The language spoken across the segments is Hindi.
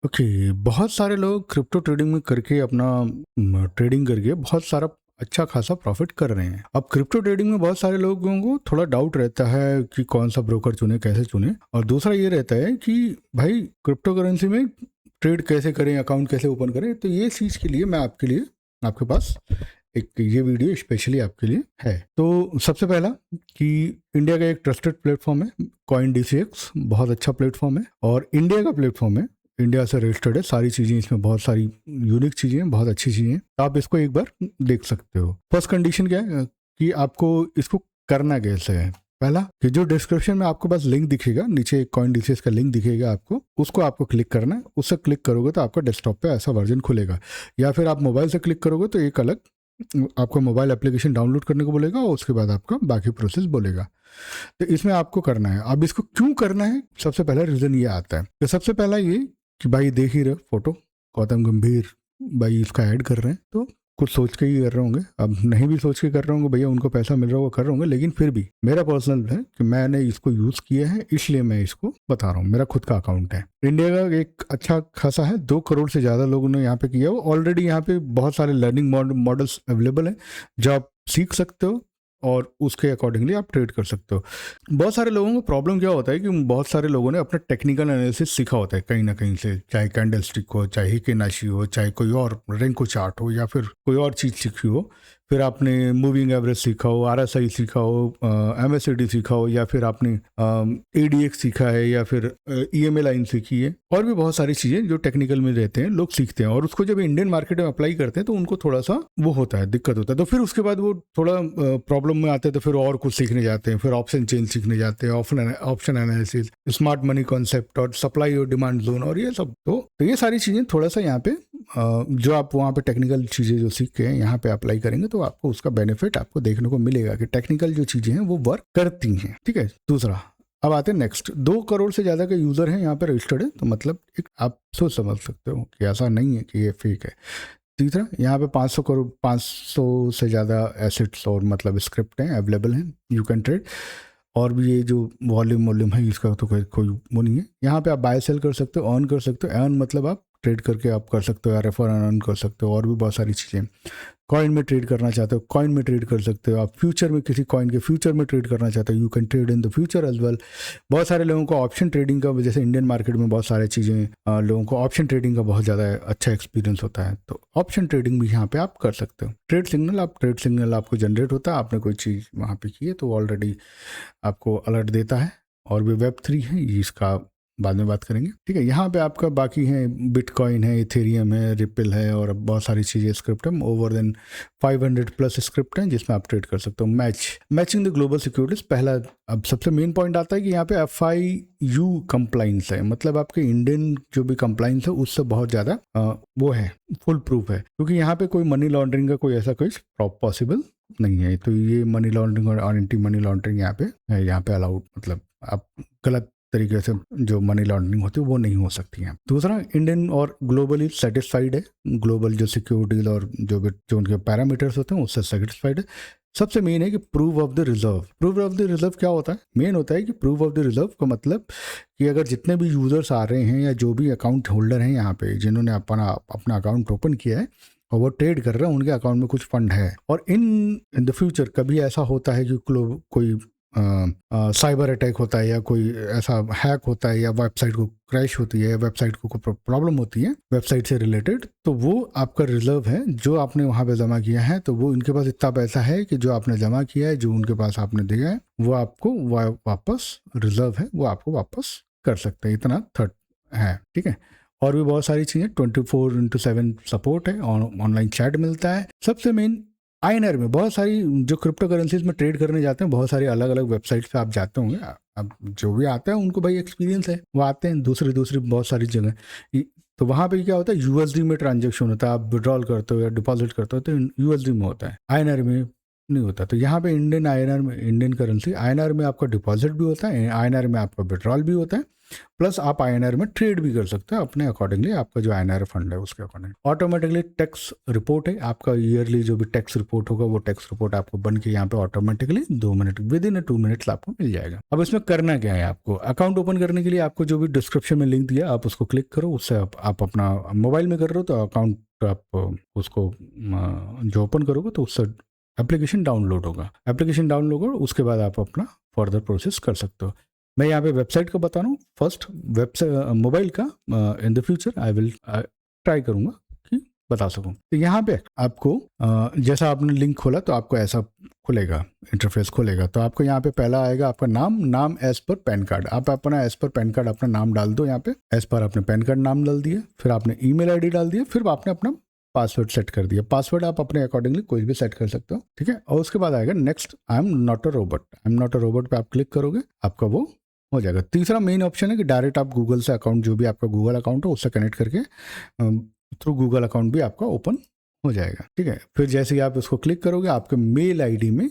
ओके, बहुत सारे लोग क्रिप्टो ट्रेडिंग में करके अपना ट्रेडिंग करके बहुत सारा अच्छा खासा प्रॉफिट कर रहे हैं। अब क्रिप्टो ट्रेडिंग में बहुत सारे लोगों को थोड़ा डाउट रहता है कि कौन सा ब्रोकर चुने, कैसे चुने, और दूसरा ये रहता है कि भाई क्रिप्टो करेंसी में ट्रेड कैसे करें, अकाउंट कैसे ओपन करें। तो ये चीज़ के लिए मैं आपके पास एक ये वीडियो स्पेशली आपके लिए है। तो सबसे पहला कि इंडिया का एक ट्रस्टेड प्लेटफॉर्म है CoinDCX, बहुत अच्छा प्लेटफॉर्म है और इंडिया का प्लेटफॉर्म है, इंडिया से रजिस्टर्ड है। सारी चीज़ें इसमें, बहुत सारी यूनिक चीज़ें हैं, बहुत अच्छी चीज़ें हैं। तो आप इसको एक बार देख सकते हो। फर्स्ट कंडीशन क्या है कि आपको इसको करना कैसे है। पहला कि जो डिस्क्रिप्शन में आपको बस लिंक दिखेगा, नीचे CoinDCX का लिंक दिखेगा आपको, उसको आपको क्लिक करना है। उससे क्लिक करोगे तो आपका डेस्कटॉप पे ऐसा वर्जन खुलेगा, या फिर आप मोबाइल से क्लिक करोगे तो एक अलग आपको मोबाइल एप्लीकेशन डाउनलोड करने को बोलेगा और उसके बाद आपका बाकी प्रोसेस बोलेगा। तो इसमें आपको करना है। अब इसको क्यों करना है, सबसे पहला रीज़न ये आता है। तो सबसे पहला ये कि भाई देख ही रहे फोटो, गौतम गंभीर भाई इसका ऐड कर रहे हैं, तो कुछ सोच के ही कर रहे होंगे। अब नहीं भी सोच के कर रहे होंगे, भैया उनको पैसा मिल रहा होगा, कर रहे होंगे, लेकिन फिर भी मेरा पर्सनल है कि मैंने इसको यूज़ किया है, इसलिए मैं इसको बता रहा हूँ। मेरा खुद का अकाउंट है, इंडिया का एक अच्छा खासा है, 2 करोड़ से ज़्यादा लोगों ने यहाँ पे किया हो ऑलरेडी। यहाँ पे बहुत सारे लर्निंग मॉडल्स अवेलेबल हैं जो आप सीख सकते हो और उसके अकॉर्डिंगली आप ट्रेड कर सकते हो। बहुत सारे लोगों को प्रॉब्लम क्या होता है कि बहुत सारे लोगों ने अपना टेक्निकल एनालिसिस सीखा होता है कहीं ना कहीं से, चाहे कैंडलस्टिक हो, चाहे हिकेनाशी हो, चाहे कोई और रेंको चार्ट हो, या फिर कोई और चीज़ सीखी हो। फिर आपने मूविंग एवरेज सीखा हो, RSI सीखा हो, MACD सीखा हो, या फिर आपने ADX सीखा है, या फिर EMA लाइन सीखी है, और भी बहुत सारी चीज़ें जो टेक्निकल में रहते हैं लोग सीखते हैं। और उसको जब इंडियन मार्केट में अप्लाई करते हैं तो उनको थोड़ा सा वो होता है, दिक्कत होता है। तो फिर उसके बाद वो थोड़ा प्रॉब्लम में आते हैं, तो फिर और कुछ सीखने जाते हैं, फिर ऑप्शन चेंज सीखने जाते हैं, option analysis, smart money concept और सप्लाई और डिमांड जोन और ये सब। तो ये सारी चीज़ें थोड़ा सा यहाँ पे जो आप वहाँ पे टेक्निकल चीज़ें जो सीख के यहाँ पे अप्लाई करेंगे तो आपको उसका बेनिफिट आपको देखने को मिलेगा कि टेक्निकल जो चीज़ें हैं वो वर्क करती हैं। ठीक है। दूसरा, अब आते हैं नेक्स्ट। 2 करोड़ से ज़्यादा के यूज़र हैं यहाँ पे रजिस्टर्ड है, तो मतलब एक आप सोच समझ सकते हो कि ऐसा नहीं है कि ये फेक है। तीसरा, यहाँ पे 500 से ज़्यादा एसेट्स और मतलब स्क्रिप्ट हैं, अवेलेबल हैं, यू कैन ट्रेड। और भी ये जो वॉल्यूम है इसका तो कोई वो नहीं है। यहाँ पे आप बाय सेल कर सकते हो, ऑन कर सकते हो। अर्न मतलब आप ट्रेड करके आप कर सकते हो, या रेफर अर्न कर सकते हो, और भी बहुत सारी चीज़ें। कॉइन में ट्रेड करना चाहते हो, कॉइन में ट्रेड कर सकते हो। आप फ्यूचर में किसी कॉइन के फ्यूचर में ट्रेड करना चाहते हो, you can trade in the future as well. बहुत सारे लोगों को ऑप्शन ट्रेडिंग का, जैसे इंडियन मार्केट में बहुत सारी चीज़ें लोगों को ऑप्शन ट्रेडिंग का बहुत ज़्यादा अच्छा एक्सपीरियंस होता है, तो ऑप्शन ट्रेडिंग भी यहाँ पे आप कर सकते हो। ट्रेड सिग्नल आपको जनरेट होता है, आपने कोई चीज़ वहाँ पे की है तो ऑलरेडी आपको अलर्ट देता है। और भी Web3 है, इसका बाद में बात करेंगे। ठीक है। यहाँ पे आपका बाकी है, बिटकॉइन है, इथेरियम है, रिपल है, और बहुत सारी चीज़ें स्क्रिप्ट है, ओवर देन 500 प्लस स्क्रिप्ट हैं जिसमें आप ट्रेड कर सकते हो। मैचिंग द ग्लोबल सिक्योरिटीज पहला। अब सबसे मेन पॉइंट आता है कि यहाँ पे FIU कंप्लाइंस है, मतलब आपके इंडियन जो भी कंप्लाइंस है उससे बहुत ज़्यादा वो है, फुल प्रूफ है, क्योंकि यहाँ पे कोई मनी लॉन्ड्रिंग का कोई ऐसा कुछ पॉसिबल नहीं है। तो ये मनी लॉन्ड्रिंग और एंटी मनी लॉन्ड्रिंग यहाँ पे अलाउड, मतलब आप गलत तरीके से जो मनी लॉन्ड्रिंग होती है वो नहीं हो सकती है। दूसरा, इंडियन और ग्लोबली सेटिस्फाइड है, ग्लोबल जो सिक्योरिटीज और जो उनके पैरामीटर्स होते हैं उससे सेटिस्फाइड है। सबसे मेन है कि प्रूफ ऑफ द रिजर्व क्या होता है, मेन होता है कि प्रूफ ऑफ द रिजर्व का मतलब कि अगर जितने भी यूजर्स आ रहे हैं या जो भी अकाउंट होल्डर हैं यहाँ पे, जिन्होंने अपना अकाउंट ओपन किया है और वो ट्रेड कर रहे हैं, उनके अकाउंट में कुछ फंड है, और इन द फ्यूचर कभी ऐसा होता है कि कोई साइबर अटैक होता है, या कोई ऐसा हैक होता है, या वेबसाइट को क्रैश होती है, या वेबसाइट को कोई प्रॉब्लम होती है वेबसाइट से रिलेटेड, तो वो आपका रिजर्व है जो आपने वहाँ पे जमा किया है। तो वो इनके पास इतना पैसा है कि जो आपने जमा किया है, जो उनके पास आपने दिया है, वो आपको वापस रिजर्व है, वो आपको वापस कर सकते हैं, इतना थर्ड है। ठीक है। और भी बहुत सारी चीज़ें, 24/7 सपोर्ट है, ऑनलाइन चैट मिलता है। सबसे मेन, INR में बहुत सारी जो क्रिप्टो करेंसीज में ट्रेड करने जाते हैं, बहुत सारी अलग अलग वेबसाइट्स पे आप जाते होंगे। अब जो भी आता है उनको भाई एक्सपीरियंस है, वो आते हैं दूसरी बहुत सारी जगह। तो वहाँ पे क्या होता है, USD में ट्रांजेक्शन होता है, आप विड्रॉल करते हो या डिपॉजिट करते हो तो USD में होता है, INR में नहीं होता। तो यहाँ पे इंडियन करेंसी INR में आपका डिपॉजिट भी होता है, INR में आपका विड्रॉल भी होता है। प्लस आप INR में ट्रेड भी कर सकते हैं अपने अकॉर्डिंगली, आपका जो INR फंड है उसके अकॉर्डिंग। ऑटोमेटिकली टैक्स रिपोर्ट है आपका, ईयरली जो भी टैक्स रिपोर्ट होगा वो टैक्स रिपोर्ट आपको बन के यहाँ पे automatically 2 minute with in 2 minutes आपको मिल जाएगा। अब इसमें करना क्या है, आपको अकाउंट ओपन करने के लिए आपको जो भी डिस्क्रिप्शन में लिंक दिया आप उसको क्लिक करो, उससे आप अपना मोबाइल में कर रहे हो तो अकाउंट आप उसको जो ओपन करोगे तो उससे एप्लीकेशन डाउनलोड होगा, एप्लीकेशन डाउनलोड होगा, उसके बाद आप अपना फर्दर प्रोसेस कर सकते हो। मैं यहाँ पे वेबसाइट का बता रहा हूँ, फर्स्ट वेबसाइट मोबाइल का इन the future I will try करूँगा कि बता सकूँ। तो यहाँ पे आपको जैसा आपने लिंक खोला तो आपको ऐसा खुलेगा, इंटरफेस खुलेगा। तो आपको यहाँ पे पहला आएगा आपका नाम एज पर पैन कार्ड, आप अपना एज पर पैन कार्ड अपना नाम डाल दो, यहाँ पे एज पर आपने पैन कार्ड नाम डाल दिया, फिर आपने ईमेल आईडी डाल दिया, फिर आपने अपना पासवर्ड सेट कर दिया। पासवर्ड आप अपने अकॉर्डिंगली कोई भी सेट कर सकते हो, ठीक है। और उसके बाद आएगा next I am not a robot पे आप क्लिक करोगे, आपका वो हो जाएगा। तीसरा मेन ऑप्शन है कि डायरेक्ट आप गूगल से अकाउंट, जो भी आपका गूगल अकाउंट है उससे कनेक्ट करके थ्रू गूगल अकाउंट भी आपका ओपन हो जाएगा, ठीक है। फिर जैसे ही आप उसको क्लिक करोगे आपके मेल आईडी में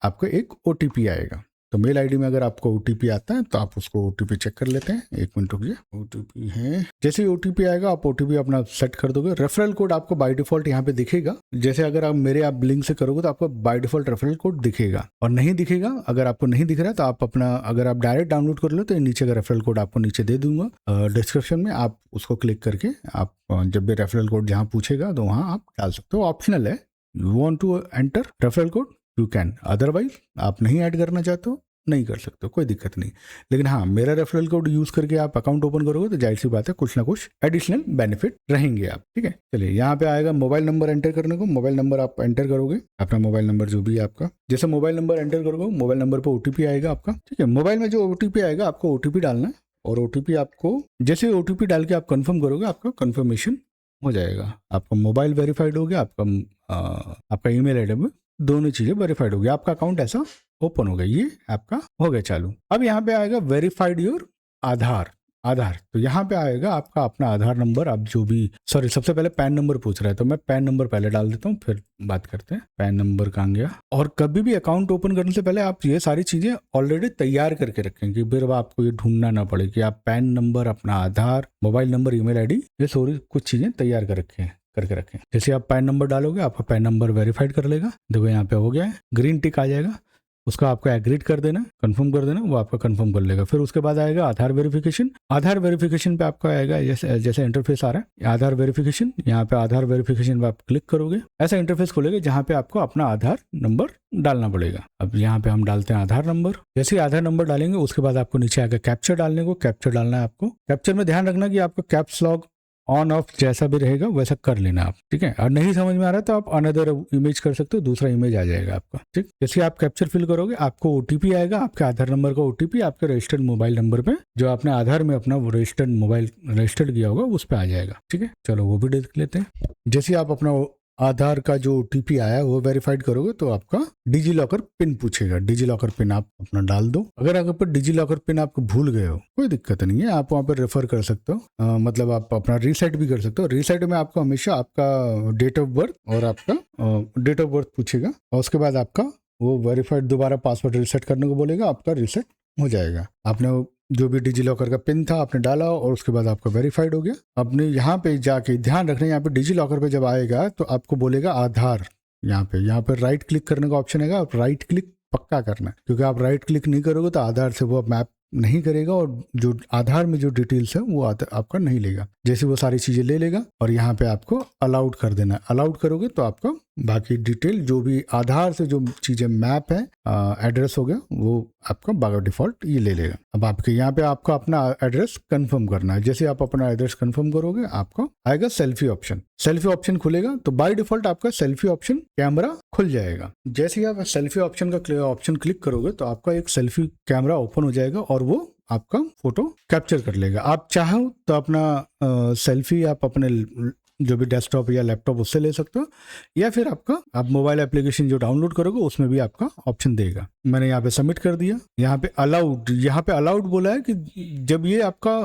आपको एक OTP आएगा। तो मेल आईडी में अगर आपको OTP आता है तो आप उसको OTP चेक कर लेते हैं, 1 मिनट रुकिए। OTP है, जैसे ही OTP आएगा आप OTP अपना सेट कर दोगे। रेफरल कोड आपको बाय डिफॉल्ट यहाँ पे दिखेगा, जैसे अगर आप मेरे लिंक से करोगे तो आपको बाय डिफॉल्ट रेफरल कोड दिखेगा, और नहीं दिखेगा अगर आपको नहीं दिख रहा तो आप अपना, अगर आप डायरेक्ट डाउनलोड कर लो तो नीचे का रेफरल कोड आपको नीचे दे दूंगा डिस्क्रिप्शन में, आप उसको क्लिक करके आप जब भी रेफरल कोड जहाँ पूछेगा तो वहाँ आप डाल सकते हो। ऑप्शनल है, you want to enter referral code you can, otherwise आप नहीं ऐड करना चाहते हो नहीं कर सकते हो, कोई दिक्कत नहीं। लेकिन हाँ, मेरा रेफरल कोड यूज करके आप अकाउंट ओपन करोगे तो जाहिर सी बात है कुछ ना कुछ एडिशनल बेनिफिट रहेंगे आप, ठीक है। चलिए यहाँ पे आएगा मोबाइल नंबर एंटर करने को, मोबाइल नंबर आप एंटर करोगे, अपना मोबाइल नंबर जो भी है आपका, जैसे मोबाइल नंबर एंटर करोगे मोबाइल नंबर पर OTP आएगा आपका, ठीक है। मोबाइल में जो OTP आएगा आपको OTP डालना है, और OTP आपको जैसे OTP डाल के आप कंफर्म करोगे आपका कंफर्मेशन हो जाएगा, आपका मोबाइल वेरीफाइड हो गया, आपका ईमेल आईडी में दोनों चीजें वेरीफाइड हो गया, आपका अकाउंट ऐसा ओपन हो गया, ये आपका हो गया चालू। अब यहाँ पे आएगा वेरीफाइड योर आधार, तो यहाँ पे आएगा आपका अपना आधार नंबर, आप जो भी, सॉरी सबसे पहले पैन नंबर पूछ रहा है तो मैं पैन नंबर पहले डाल देता हूँ, फिर बात करते हैं। पैन नंबर कहाँ गया। और कभी भी अकाउंट ओपन करने से पहले आप ये सारी चीजें ऑलरेडी तैयार करके रखें कि फिर आपको ये ढूंढना ना पड़े कि आप पैन नंबर, अपना आधार, मोबाइल नंबर, ईमेल आईडी, ये सारी कुछ चीजें तैयार करके रखें। जैसे आप पैन नंबर डालोगे आपका पैन नंबर वेरीफाइड कर लेगा, देखो यहाँ पे हो गया है, ग्रीन टिक आ जाएगा, उसका आपको एग्रीड कर देना, कंफर्म कर देना, वो आपका कंफर्म कर लेगा। फिर उसके बाद आएगा आधार वेरिफिकेशन, आधार वेरिफिकेशन पे आपका आएगा जैसे इंटरफेस आ रहा है आधार वेरिफिकेशन, यहाँ पे आधार वेरिफिकेशन पे आप क्लिक करोगे, ऐसा इंटरफेस खुलेगा जहाँ पे आपको अपना आधार नंबर डालना पड़ेगा। अब यहाँ पे हम डालते हैं आधार नंबर, जैसे ही आधार नंबर डालेंगे उसके बाद आपको नीचे आएगा कैप्चर डालने को, कैप्चर डालना है आपको। कैप्चर में ध्यान रखना कि आपका कैप्स लॉक ऑन ऑफ जैसा भी रहेगा वैसा कर लेना आप, ठीक है। और नहीं समझ में आ रहा तो आप अनदर इमेज कर सकते हो, दूसरा इमेज आ जाएगा आपका, ठीक। जैसे आप कैप्चर फिल करोगे आपको OTP आएगा, आपके आधार नंबर का OTP आपके रजिस्टर्ड मोबाइल नंबर पे, जो आपने आधार में अपना वो रजिस्टर्ड किया होगा उस पर आ जाएगा, ठीक है। चलो वो भी देख लेते हैं। जैसे आप अपना आधार का जो OTP आया वो वेरीफाइड करोगे तो आपका डिजी लॉकर पिन पूछेगा, डिजी लॉकर पिन आप अपना डाल दो। अगर पर डिजी लॉकर पिन आपको भूल गए हो कोई दिक्कत नहीं है, आप वहाँ पर रेफर कर सकते हो, मतलब आप अपना रीसेट भी कर सकते हो। रीसेट में आपको हमेशा आपका डेट ऑफ बर्थ और आपका डेट ऑफ बर्थ पूछेगा, और उसके बाद आपका वो वेरीफाइड दोबारा पासवर्ड रीसेट करने को बोलेगा, आपका रीसेट हो जाएगा। आपने जो भी डिजी लॉकर का पिन था आपने डाला और उसके बाद आपका वेरीफाइड हो गया। आपने यहाँ पे जाके ध्यान रखना, यहाँ पे डिजी लॉकर पे जब आएगा तो आपको बोलेगा आधार, यहाँ पे राइट क्लिक करने का ऑप्शन है, आप राइट क्लिक पक्का करना है, क्योंकि आप राइट क्लिक नहीं करोगे तो आधार से वो मैप नहीं करेगा और जो आधार में जो डिटेल्स है वो आपका नहीं लेगा। जैसे वो सारी चीजें ले लेगा और यहाँ पे आपको अलाउड कर देना, अलाउड करोगे तो आपका बाकी डिटेल जो भी आधार से जो चीजें मैप है, एड्रेस हो गया, वो आपका बाय डिफॉल्ट ये ले लेगा। अब आपके यहाँ पे आपको अपना एड्रेस कंफर्म करना है। जैसे आप अपना एड्रेस कंफर्म करोगे आपको आएगा सेल्फी ऑप्शन, सेल्फी ऑप्शन खुलेगा तो बाय डिफॉल्ट आपका सेल्फी ऑप्शन कैमरा खुल जाएगा। जैसे ही आप सेल्फी ऑप्शन का ऑप्शन क्लिक करोगे तो आपका एक सेल्फी कैमरा ओपन हो जाएगा और वो आपका फोटो कैप्चर कर लेगा। आप चाहो तो अपना सेल्फी आप अपने जो भी डेस्कटॉप या लैपटॉप उससे ले सकते हो, या फिर आप मोबाइल एप्लीकेशन जो डाउनलोड करोगे उसमें भी आपका ऑप्शन देगा। मैंने यहाँ पे सबमिट कर दिया, यहाँ पे अलाउड बोला है कि जब ये आपका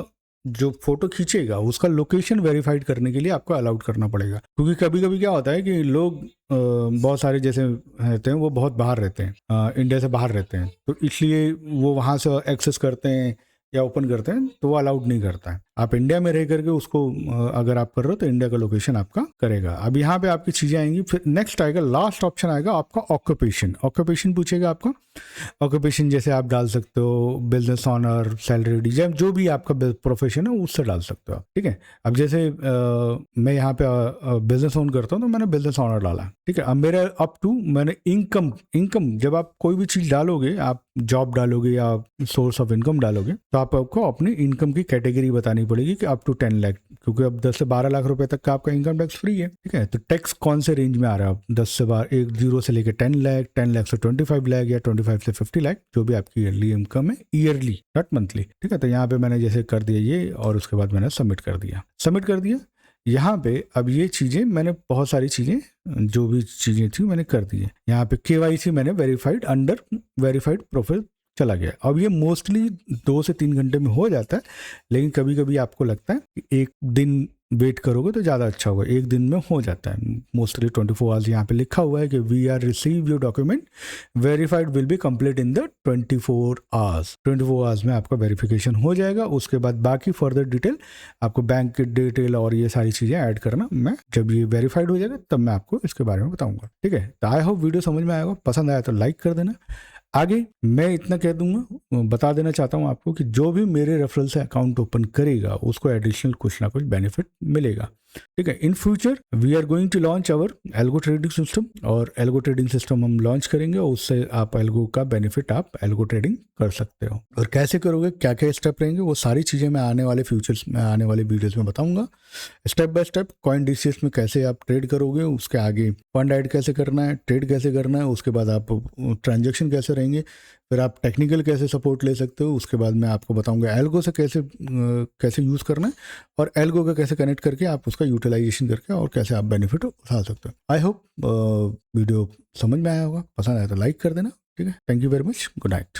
जो फोटो खींचेगा उसका लोकेशन वेरीफाइड करने के लिए आपको अलाउड करना पड़ेगा, क्योंकि कभी कभी क्या होता है कि लोग बहुत सारे जैसे रहते हैं वो बहुत बाहर रहते हैं, इंडिया से बाहर रहते हैं, तो इसलिए वो वहाँ से एक्सेस करते हैं या ओपन करते हैं तो वो अलाउड नहीं करता है। आप इंडिया में रह करके उसको अगर आप कर रहे हो तो इंडिया का लोकेशन आपका करेगा। अब यहाँ पे आपकी चीज़ें आएंगी, फिर नेक्स्ट आएगा, लास्ट ऑप्शन आएगा आपका ऑक्यूपेशन। ऑक्यूपेशन पूछेगा आपका ऑक्यूपेशन, जैसे आप डाल सकते हो बिजनेस ऑनर, सैलरी डीजम, जो भी आपका प्रोफेशन है उससे डाल सकते हो आप, ठीक है। अब जैसे मैं यहाँ पे बिजनेस ओन करता हूँ तो मैंने बिजनेस ऑनर डाला, ठीक है। अब मेरा अप टू मैंने इनकम जब आप कोई भी चीज़ डालोगे, आप जॉब डालोगे या सोर्स ऑफ इनकम डालोगे, तो आपको अपनी इनकम की कैटेगरी बतानी पड़ेगी कि अप टू 10 लाख, क्योंकि अब 10 से 12 लाख रुपए तक का आपका इनकम टैक्स फ्री है, ठीक है। तो टैक्स कौन से रेंज में आ रहा है, 10 से 12, एक जीरो से लेकर 10 लाख, 10 लाख से 25 लाख या 25 से 50 लाख, जो भी आपकी ईयरली इनकम है, ईयरली नॉट मंथली, ठीक है। तो यहाँ पे मैंने जैसे कर दिया ये, और उसके बाद मैंने सबमिट कर दिया। यहाँ पे अब ये चीज़ें मैंने बहुत सारी चीज़ें, जो भी चीज़ें थी मैंने कर दी है। यहाँ पे KYC मैंने वेरीफाइड, अंडर वेरीफाइड प्रोफाइल चला गया। अब ये मोस्टली 2 से 3 घंटे में हो जाता है, लेकिन कभी कभी आपको लगता है कि एक दिन वेट करोगे तो ज़्यादा अच्छा होगा। एक दिन में हो जाता है मोस्टली 24 आवर्स। यहाँ पे लिखा हुआ है कि we are receive your document verified will be complete in the 24 hours. 24 hours में आपका वेरिफिकेशन हो जाएगा। उसके बाद बाकी फर्दर डिटेल, आपको बैंक की डिटेल और ये सारी चीज़ें ऐड करना, मैं जब ये वेरीफाइड हो जाएगा तब मैं आपको इसके बारे में बताऊंगा, ठीक है। तो आई होप वीडियो समझ में आएगा, पसंद आया तो लाइक कर देना। आगे मैं इतना कह दूंगा, बता देना चाहता हूं आपको कि जो भी मेरे रेफरल से अकाउंट ओपन करेगा उसको एडिशनल कुछ ना कुछ बेनिफिट मिलेगा, ठीक है। In future we are going to launch our algo trading system, और एल्गो ट्रेडिंग सिस्टम हम लॉन्च करेंगे, और उससे आप एल्गो का बेनिफिट आप एल्गो ट्रेडिंग कर सकते हो। और कैसे करोगे, क्या क्या स्टेप रहेंगे, वो सारी चीज़ें मैं आने वाले फ्यूचर्स में, आने वाले वीडियोज़ में बताऊंगा स्टेप बाय स्टेप। CoinDCS में कैसे आप ट्रेड करोगे, उसके आगे फंड ऐड कैसे करना है, ट्रेड कैसे करना है, उसके बाद आप ट्रांजेक्शन कैसे रहेंगे, फिर आप टेक्निकल कैसे सपोर्ट ले सकते हो, उसके बाद मैं आपको बताऊंगा एल्गो से कैसे यूज़ करना है, और एल्गो का कैसे कनेक्ट करके आप उसका यूटिलाइजेशन करके और कैसे आप बेनिफिट उठा सकते हो। आई होप वीडियो समझ में आया होगा, पसंद आया तो लाइक कर देना, ठीक है। Thank you very much, good night.